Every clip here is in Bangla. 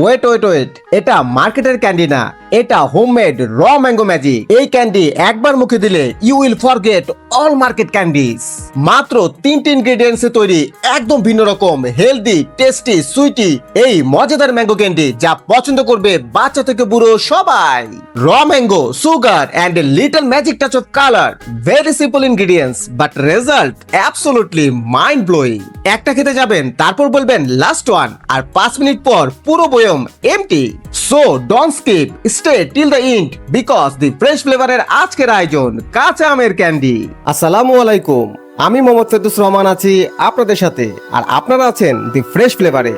ওয়েট ওয়েট ওয়েট, এটা মার্কেটের ক্যান্ডি না, এটা হোমমেড র ম্যাঙ্গো ম্যাজিক। এই ক্যান্ডি একবার মুখে দিলে you will forget all market candies. মাত্র 3টি ইনগ্রেডিয়েন্টসে তৈরি একদম ভিন্ন রকম হেলদি টেস্টি সুইটি এই মজাদার ম্যাঙ্গো ক্যান্ডি, যা পছন্দ করবে বাচ্চা থেকে বুড়ো সবাই। র mango, sugar and a little magic touch of colour. Very simple ingredients but result absolutely mind blowing. একটা খেতে যাবেন, তারপর বলবেন লাস্ট ওয়ান, আর 5 মিনিট পর পুরো বয়ম empty. So don't skip, stay till the end because the fresh ফ্লেভারের আজকের আয়োজন কাঁচা আমের ক্যান্ডি। আসসালামু আলাইকুম, আমি মোহাম্মদ ফেরদৌস রহমান আছি আপনাদের সাথে, আর আপনারা আছেন দি ফ্রেশ ফ্লেভারে।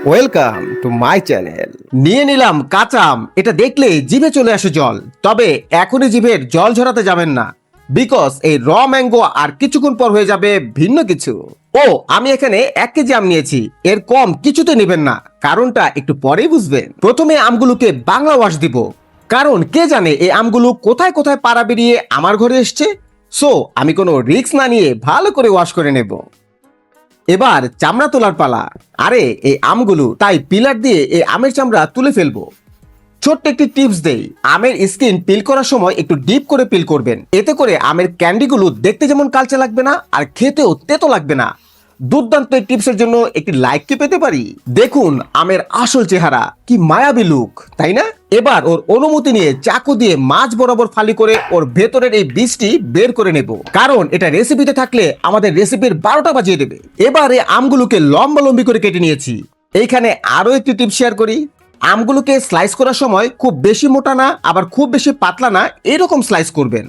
Welcome to my channel. নিয়ে নিলাম কাঁচা আম, এটা দেখলে জিভে চলে আসে জল। তবে এখনই জিভের জল ঝরাতে যাবেন না, বিকজ এই র ম্যাঙ্গো আর কিছুক্ষণ পর হয়ে যাবে ভিন্ন কিছু। ও, আমি এখানে 1 কেজি আম নিয়েছি, এর কম কিছুতে নেবেন না, কারণটা একটু পরেই বুঝবেন। প্রথমে আমগুলোকে বাংলা ওয়াশ দিব, কারণ কে জানে এই আমগুলো কোথায় কোথায় পাড়া বেরিয়ে আমার ঘরে এসছে। সো আমি কোনো রিস্ক না নিয়ে ভালো করে ওয়াশ করে নেব। এবার চামড়া তোলার পালা। আরে এই আমগুলো, তাই পিলার দিয়ে এই আমের চামড়া তুলে ফেলবো। ছোট্ট একটি টিপস দেই, আমের স্কিন পিল করার সময় একটু ডিপ করে পিল করবেন, এতে করে আমের ক্যান্ডিগুলো দেখতে যেমন কালচে লাগবে না, আর খেতেও তেতো লাগবে না। দুর্দান্ত এই টিপসের জন্য একটি লাইক কি পেতে পারি? দেখুন আমের আসল চেহারা, কি মায়াবী লুক, তাই না? এবার ওর অনুমতি নিয়ে চাকু দিয়ে মাছ বরাবর ফালি করে ওর ভেতরের এই বীজটি বের করে নেব, কারণ এটা রেসিপিতে থাকলে আমাদের রেসিপির 12টা বাজিয়ে দেবে। এবারে আমগুলোকে লম্বা লম্বি করে কেটে নিয়েছি। এইখানে আরো একটি টিপ শেয়ার করি। আমগুলোকে স্লাইস করার সময় খুব বেশি মোটা না, আবার খুব বেশি পাতলা না, এরকম স্লাইস করবেন।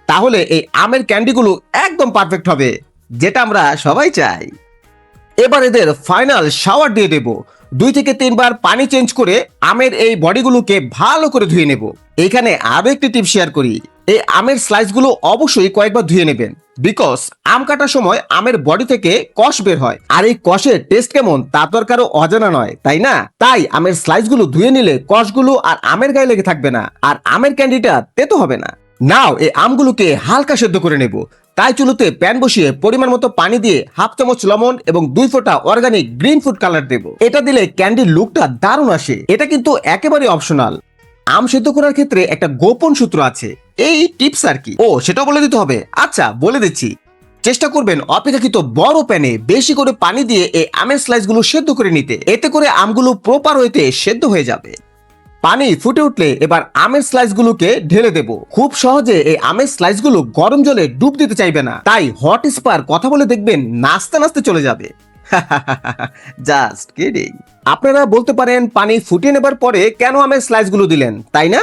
তাহলে এই আমের ক্যান্ডিগুলো একদম পারফেক্ট হবে, যেটা আমরা সবাই চাই। এবার এদের ফাইনাল শাওয়ার দিয়ে দেব। 2 থেকে 3 বার পানি চেঞ্জ করে আমের এই বডিগুলোকে ভালো করে ধুয়ে নেব। এখানে আরো একটি টিপ শেয়ার করি, এই আমের স্লাইসগুলো অবশ্যই কয়েকবার ধুয়ে নেবেন, বিকজ আম কাটার সময় আমের বডি থেকে কষ বের হয়, আর এই কষের টেস্ট কেমন তা তো আর কারো অজানা নয়, তাই না? তাই আমের স্লাইসগুলো ধুয়ে নিলে কষগুলো আর আমের গায়ে লেগে থাকবে না, আর আমের ক্যান্ডিটা তেতো হবে না। নাও এই আমগুলোকে হালকা সেদ্ধ করে নেব। তাই চুলোতে প্যান বসিয়ে পরিমাণ মতো পানি দিয়ে 1/2 চামচ লবণ এবং 2 ফোঁটা অর্গানিক গ্রিন ফুড কালার দেব। এটা দিলে ক্যান্ডির লুকটা দারুণ আসে। এটা কিন্তু একেবারে অপশনাল। আম সেদ্ধ করার ক্ষেত্রে একটা গোপন সূত্র আছে, এই টিপস আর কি। ও, সেটাও বলে দিতে হবে? আচ্ছা, বলে দিচ্ছি। চেষ্টা করবেন অপেক্ষাকৃত বড় প্যানে বেশি করে পানি দিয়ে এই আমের স্লাইসগুলো সেদ্ধ করে নিতে, এতে করে আমগুলো প্রপার ওয়েতে সেদ্ধ হয়ে যাবে। পানি ফুটে উঠলে এবার আমের স্লাইসগুলোকে ঢেলে দেব। খুব সহজে এই আমের স্লাইসগুলো গরম জলে ডুব দিতে চাইবে না, তাই হট স্পার কথা বলে দেখবেন নাচতে নাচতে চলে যাবে। Just kidding. আপনারা বলতে পারেন পানি ফুটিয়ে নেবার পরে কেন আমের স্লাইসগুলো দিলেন, তাই না?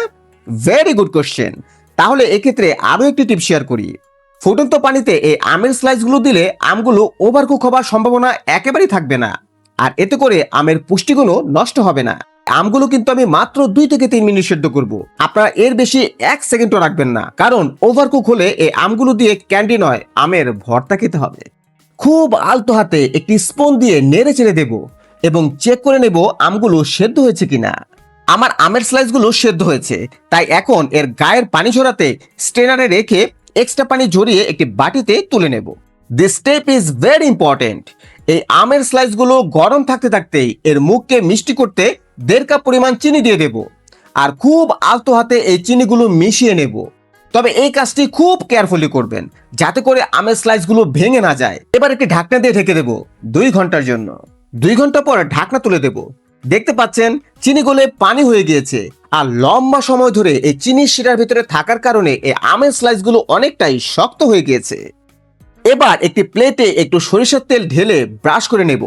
Very good question. তাহলে এক্ষেত্রে আরো একটি টিপ শেয়ার করি। ফুটন্ত পানিতে এই আমের স্লাইসগুলো দিলে আমগুলো ওভারকুক হবার সম্ভাবনা একেবারেই থাকবে না, আর এতে করে আমের পুষ্টিগুণও নষ্ট হবে না। আমগুলো কিন্তু আমি মাত্র 2 থেকে 3 মিনিট সেদ্ধ করব। আপনারা এর বেশি 1 সেকেন্ডও রাখবেন না, কারণ ওভারকুক হলে এই আমগুলো দিয়ে ক্যান্ডি নয়, আমের ভর্তা খেতে হবে। খুব আলতো হাতে একটি স্পুন দিয়ে নেড়ে চেড়ে দেব এবং চেক করে নেব আমগুলো সেদ্ধ হয়েছে কিনা। আমার আমের স্লাইসগুলো সেদ্ধ হয়েছে, তাই এখন এর গায়ের পানি ঝরাতে স্ট্রেনারে রেখে এক্সট্রা পানি ঝরিয়ে একটি বাটিতে তুলে নেব। This step is very important. এই আমের স্লাইসগুলো গরম থাকতে থাকতেই এর মুখকে মিষ্টি করতে 1.5 কাপ পরিমাণ চিনি দিয়ে দেব, আর খুব আলতো হাতে এই চিনিগুলো মিশিয়ে নেব। তবে এই কাজটি খুব কেয়ারফুলি করবেন, যাতে করে আমের স্লাইসগুলো ভেঙে না যায়। এবার একটি ঢাকনা দিয়ে ঢেকে দেব 2 ঘন্টার জন্য। 2 ঘন্টা পর ঢাকনা তুলে দেব। দেখতে পাচ্ছেন চিনি গলে পানি হয়ে গিয়েছে, আর লম্বা সময় ধরে এই চিনির শিরার ভিতরে থাকার কারণে এই আমের স্লাইসগুলো অনেকটাই শক্ত হয়ে গিয়েছে। এবার একটি প্লেটে একটু সরিষার তেল ঢেলে ব্রাশ করে নেব।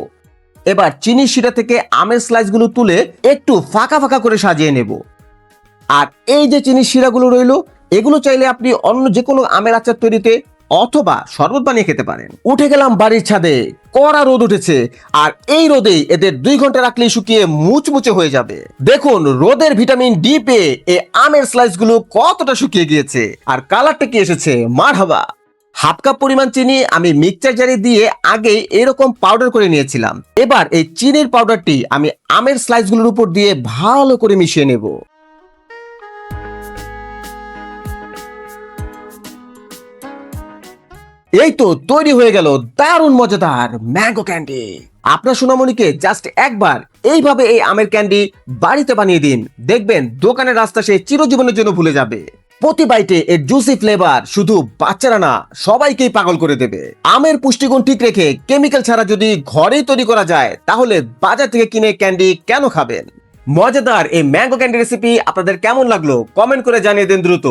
এবার চিনির শিরা থেকে আমের স্লাইসগুলো তুলে একটু ফাঁকা ফাঁকা করে সাজিয়ে নেব। আর এই যে চিনির শিরাগুলো রইলো, এগুলো চাইলে আপনি অন্য যে কোনো আমের আচার তৈরিতে অথবা শরবত বানিয়ে খেতে পারেন। উঠে গেলাম বাড়ির ছাদে, কড়া রোদ উঠেছে, আর এই রোদেই এদের 2 ঘন্টা রাখলেই শুকিয়ে মুচমুচে হয়ে যাবে। দেখুন রোদের ভিটামিন ডি পেয়ে এই আমের স্লাইসগুলো কতটা শুকিয়ে গিয়েছে, আর কালারটা কি এসেছে, মারহাবা। 1/2 কাপ পরিমাণ চিনি আমি মিক্সচার জারে দিয়ে আগে এরকম পাউডার করে নিয়েছিলাম। এবার এই চিনির পাউডারটি আমি আমের স্লাইসগুলোর উপর দিয়ে ভালো করে মিশিয়ে নেব। এই তো তৈরি হয়ে গেল দারুণ মজাদার ম্যাঙ্গো ক্যান্ডি। আপনার সোনামণিকে জাস্ট একবার এইভাবে এই আমের ক্যান্ডি বাড়িতে বানিয়ে দিন, দেখবেন দোকানের রাস্তা সে চিরজীবনের জন্য ভুলে যাবে। প্রতি বাইটে এর জুসি ফ্লেভার শুধু বাচ্চারা না, সবাইকেই পাগল করে দেবে। আমের পুষ্টিগুণ ঠিক রেখে কেমিক্যাল ছাড়া যদি ঘরেই তৈরি করা যায়, তাহলে বাজার থেকে কিনে ক্যান্ডি কেন খাবেন? মজাদার এই ম্যাঙ্গো ক্যান্ডি রেসিপি আপনাদের কেমন লাগলো কমেন্ট করে জানিয়ে দিন দ্রুত।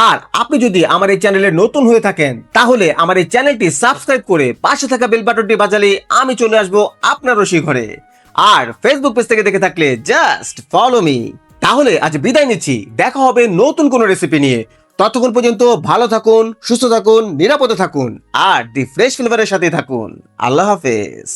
আর আপনি যদি আমার এই চ্যানেলে নতুন হয়ে থাকেন, তাহলে আমার এই চ্যানেলটি সাবস্ক্রাইব করে পাশে থাকা বেল বাটনটি বাজালে আমি চলে আসবো আপনার রসি ঘরে। আর ফেসবুক পেজ থেকে দেখে থাকলে জাস্ট ফলো মি। তাহলে আজ বিদায় নিচ্ছি, দেখা হবে নতুন কোনো রেসিপি নিয়ে। ততক্ষণ পর্যন্ত ভালো থাকুন, সুস্থ থাকুন, নিরাপদে থাকুন আর দি ফ্রেশ ফ্লেভারের সাথে থাকুন। আল্লাহ হাফেজ।